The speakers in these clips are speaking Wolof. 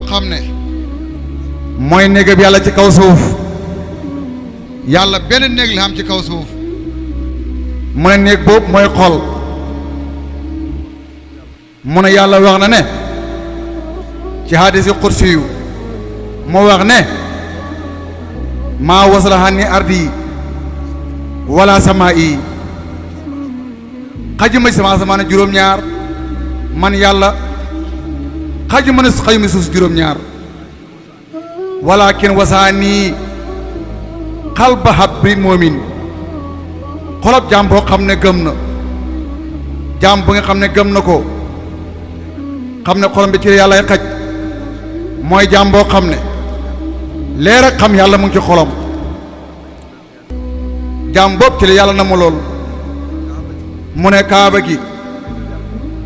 xam ne mooy néegam yàlla ci kaw suuf yàlla benn néeg la am ci kaw suuf mu ne néeg boobu mooy xol mu ne yàlla wax na ne ci hadisi qudsi yu moo wax ne maa wasala hanni ardi wala sama yi xajuma ci sama asamaan juróom-ñaar man yàlla xajuma suuf juróom-ñaar walakin wasaani xalba habbi moomin xolob jaam boo xam ne gëm na jaam bu nga xam ne gëm na ko xam ne xolam bi ci yàllay xaj mooy jaam boo xam ne leer ak xam yàlla mu ngi ci xolam jaam boobu ci la yàlla na ma lool mu ne kaaba gi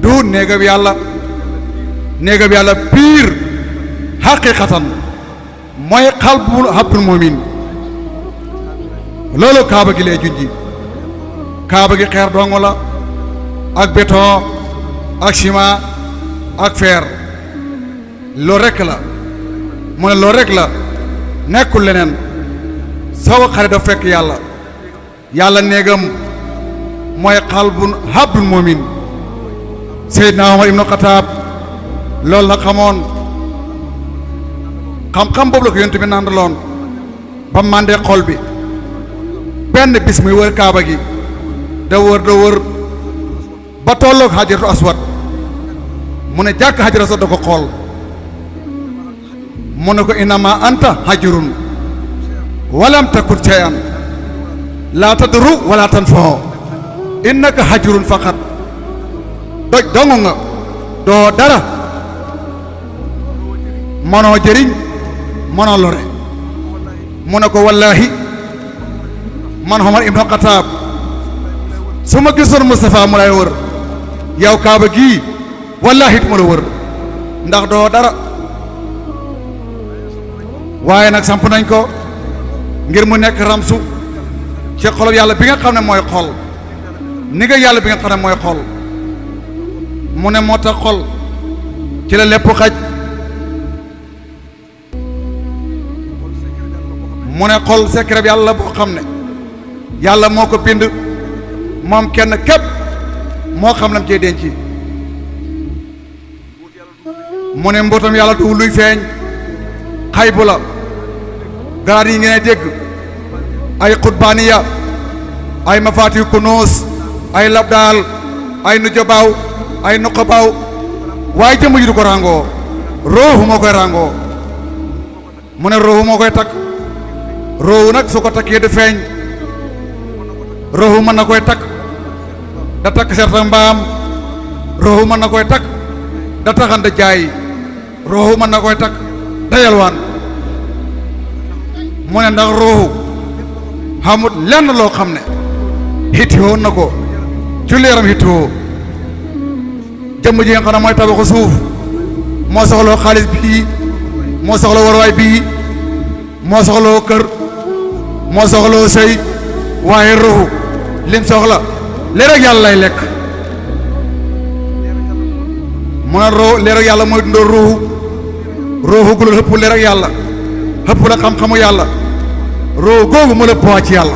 du néegab yàlla piir xaqiqatan mooy xalbu habdul mu'min loolu kaaba gi lay junji kaaba gi xeer dong la ak béton ak ciment ak fer loolu rekk la mu ne loolu rekk la nekkul leneen soo xare daf fekk yàlla néegam mooy xalbun habdul mu'min Seydina Omar ibnu Xataab loolu la xamoon xam-xam boobu la ko yonent bi nàndaloon ba màndee xol bi benn bis muy wër kaaba gi da wër ba tolloog Hajaratu Aswad mu ne jàkk Hajaratu Aswad da ko xool mu ne ko innama anta hajarun walam takun shay'an laa tadru wala tanfa'u innaka hajarun faqat doj dongo nga doo dara mënoo jëriñ mënoo lore mu ne ko wallahi man Omar ibnu Xataab su ma gisoon Moustapha mu lay wër yow kaaba gii wallahi it mu la wër ndax doo dara waaye nag samp nañ ko ngir mu nekk ramsu ci xolob yàlla bi nga xam ne mooy xol ni nga yàlla bi nga xam ne mooy xol mu ne moo tax xol ci la lépp xaj mu ne xol secret yàlla boo xam ne yàlla moo ko bind moom kenn képp moo xam lam cee denc mu ne mbootam yàlla du luy feeñ xay bu la garaat yi ngeen dégg ay xutbaaniya ay mafaatiyu kunuus ay labdaal ay nujabaaw ay nuqabaaw waaye jëmm ji du ko ràngoo roohu moo koy ràngoo mu ne roohu moo koy takk roohu nag su ko takkee du feeñ roohu mën na koy takk da takk serta mbaam roohu mën na koy takk da taxante jaay roohu mën na koy takk da yalwaan mu ne ndax roohu xamut lenn loo xam ne xittiwoon na ko ci leeram xittiwoo jëmm ji nga xam ne mooy tabaxu suuf moo soxloo xaalis bii moo soxloo warwaay bii moo soxloo kër moo soxloo sëy waaye roohu lim soxla leer ak yàlla lay lekk mu ne roohu leer ak yàlla mooy dundoo roohu gulul xëpp leer ak yàlla xëpp la xam-xamu yàlla roohu googu mu la poids ci yàlla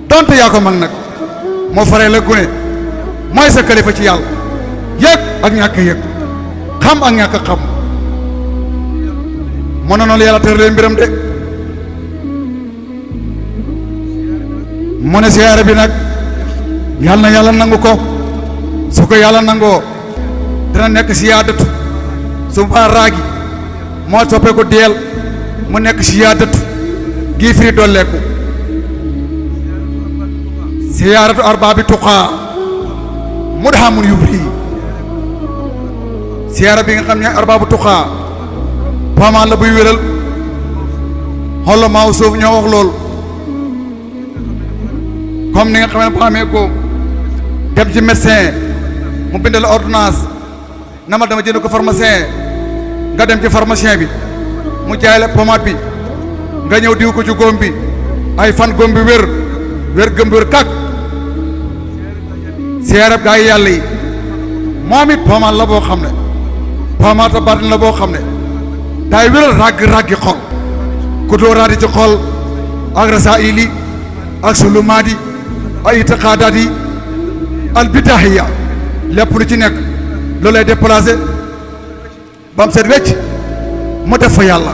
donte yaa ko mag nag moo faree la gune mooy sa kalifa ci yàlla yëg ak ñàkk yëg xam ak ñàkk xam mën na noonu yàlla tëralee mbiram de mu ne siyaare bi nag yàlla na yàlla nangu ko su ko yàlla nangoo dina nekk siyaadatu su ma raagi moo toppee ko deel mu nekk siyaadatu gii firi dolleeku siyaaratu arbaabi tuqaa mudhamun yubri siyaara bi nga xam ne arbaabu tuqaa paamaan la buy wéral xollo maaw suuf ñoo wax lool comme ni nga xam ne bu amee ko dem ci médecin mu bindal la ordonnance na ma dama jënd ko pharmacien nga dem ci pharmacien bi mu jaay la pommade bi nga ñëw diw ko ci góom bi ay fan góom bi wér gëm bi wér kàkk siyaarab gaa yi yàlla yi moom it pommade la boo xam ne pommade ta baatin la boo xam ne daay wéral ràgg-ràggi xol ku dooraadi ci xol ak rasaa'il yi ak sulumaat yi ak itiqaadaat yi al bidaahiya lépp lu ci nekk loolu lay déplacé ba mu set wecc mu def fa yàlla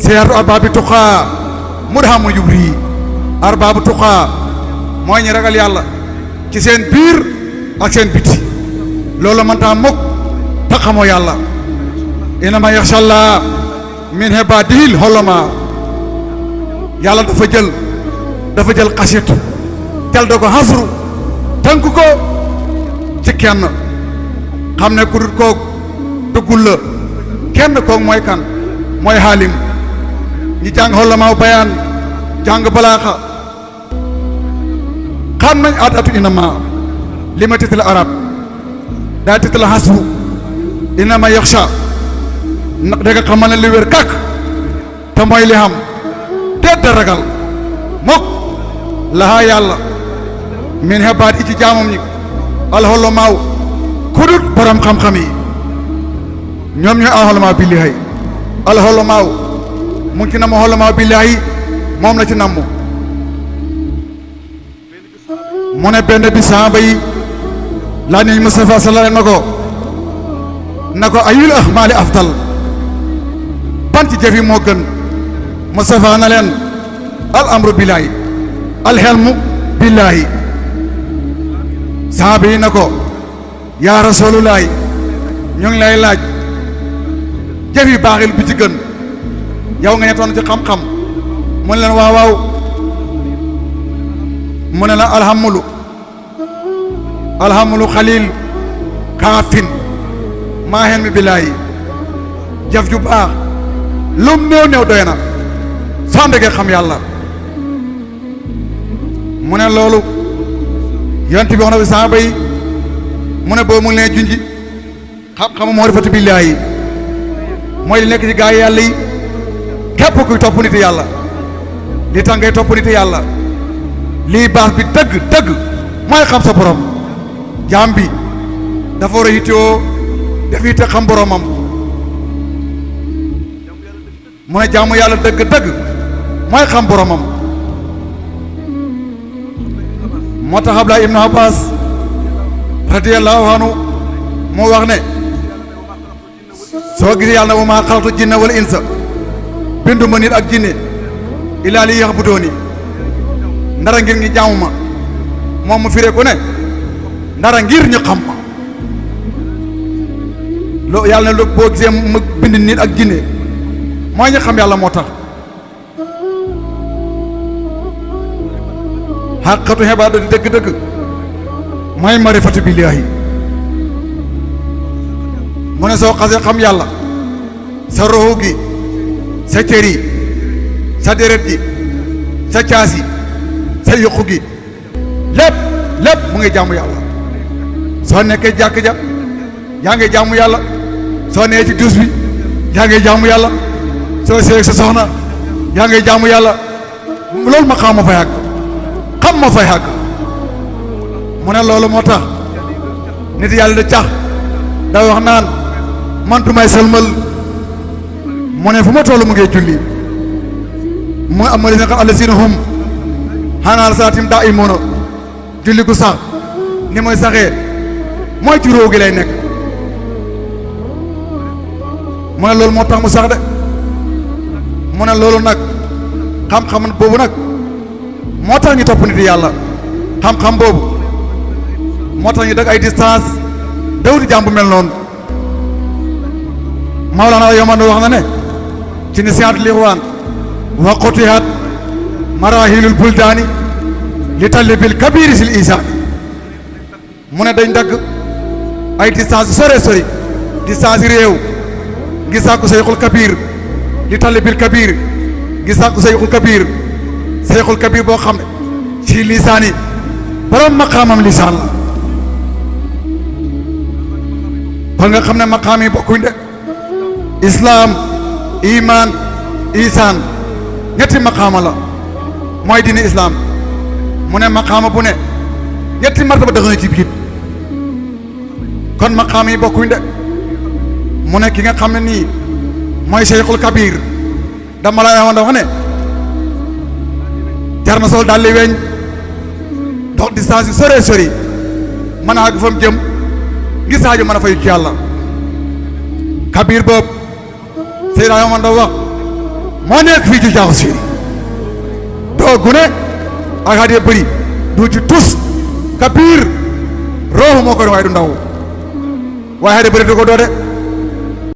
seertu arbaabi tuqaa mudhamun yubri arbaabu tuqaa mooy ñi ragal yàlla ci seen biir ak seen biti loolu mënta mukk te xamoo yàlla innama yaxshallah min ibaadihil ulamaa yàlla dafa jël xasitu tel da ko xasru tënk ko ci kenn xam ne ku dul koog duggul la kenn koog mooy kan mooy xaalim ñi jàng xolamaaw bayaan jàng balaaxa xam nañ aadatu inama li ma tiital arab daa tiital xasru inama yaxsha ndax da nga xamal ne li wér kàkk te mooy li xam déet da ragal mokk lahaa yàlla min hebaat i ci jaamam ñi alxolomaaw kudut borom xam-xam yi ñoom ñooy alxolomaaw billaahi alxolomaaw mu ngi ci namm xolomaaw billaahi moom la ci namm mu ne benn bi saaba yi laaj nañ Mustafa sallallahu na ko ayul ahmaali afdal ban ci jëf yi moo gën Mustafa na leen al amru billaahi al helmu billaahi saaba yi na ko yaa rasulullahi ñu ngi lay laaj jëf yi baaxil bi ci gën yow nga ñettoon ci xam-xam mu ne leen waaw waaw mu ne la alhamulu xalil kaafin maa hen mi billaahi jëf ju baax lum néew néew doy na soo ndegee xam yàlla mu ne loolu yonent bi wax na bi saaba yi mu ne boobu mu ngi leen junji xam-xamu maarifatu billaahi mooy li nekk ci gaa yi yàlla yi képp kuy topp nit yàlla li tax ngay topp nit yàlla lii baax bi dëgg mooy xam sa borom jaam bi dafa war a yittewoo def yitte xam boromam mu ne jaamu yàlla dëgg mooy xam boromam moo tax Abdullah ibnu Abbas radiyallahu anhu moo wax ne soo gisee yàlla ne wa maa xalaqtu jinna wal insa bindu ma nit ak jinne illaa li ya'buduuni ndara ngir ngi jaamu ma moom mu firee ko ne ndara ngir ñu xam ma loo yàlla ne lu boo gisee ma bind nit ak jinne mooy ñu xam yàlla moo tax xaqatu xibaada di dëgg mooy marifatu billaahi mu ne soo xasee xam yàlla sa roxu gi sa cër yi sa deret gi sa caas yi sa yuqu gi lépp mu ngi jaamu yàlla soo nekkee jàkk ja yaa ngi jaamu yàlla soo nee ci dus bi yaa ngi jaamu yàlla soo seeg sa soxna yaa ngi jaamu yàlla loolu ma xam ma fay àgg xam ma fay àgg mu ne loolu moo tax nit yàlla da cax da wax naan man du may sëlmal mu ne fu ma toll mu ngi julli mu am li nga xam allazina hum xanaa saatim daa imono julli gu sax ni mooy saxee mooy ci róo gi lay nekk mu ne loolu moo tax mu sax de mu ne loolu nag xam-xam boobu nag moo tax ñu topp nit yàlla xam-xam boobu moo tax ñu dagg ay distance dawdi jàmm bu mel noonu Mawlana yoman wax na ne ci nisihaat lixwaan wa qutihat marahilul buldaani li tallibil kabiri sil isaani mu ne dañ dagg ay distance sori distance réew ngi sàkku sayxul kabir li tallibil kabir ngi sàkku sayxul kabir boo xam ne ci lisaani borom maqaamam lisaan la kon nga xam ne maqaam yi bokkuñ de islaam iman isaan ñetti maqaama la mooy diine islaam mu ne maqaama bu ne ñetti martaba dëgg na ci biir kon maqaam yi bokkuñ de mu ne ki nga xam ne nii mooy Cheikhul Kabir dama la wax ne jar na sol dalli weñ dox distance yu sore sori mën a àgg fa mu jëm ngir Sadio mën a fayu ci yàlla. Kabir boobu Seydina Omar Ndaw wax moo nekk fii ci jaaxu séeri doo gune ak hadiya bëri du ci tus Kabir rooxu moo ko waaye du ndaw waaye hadiya bëri du ko doo de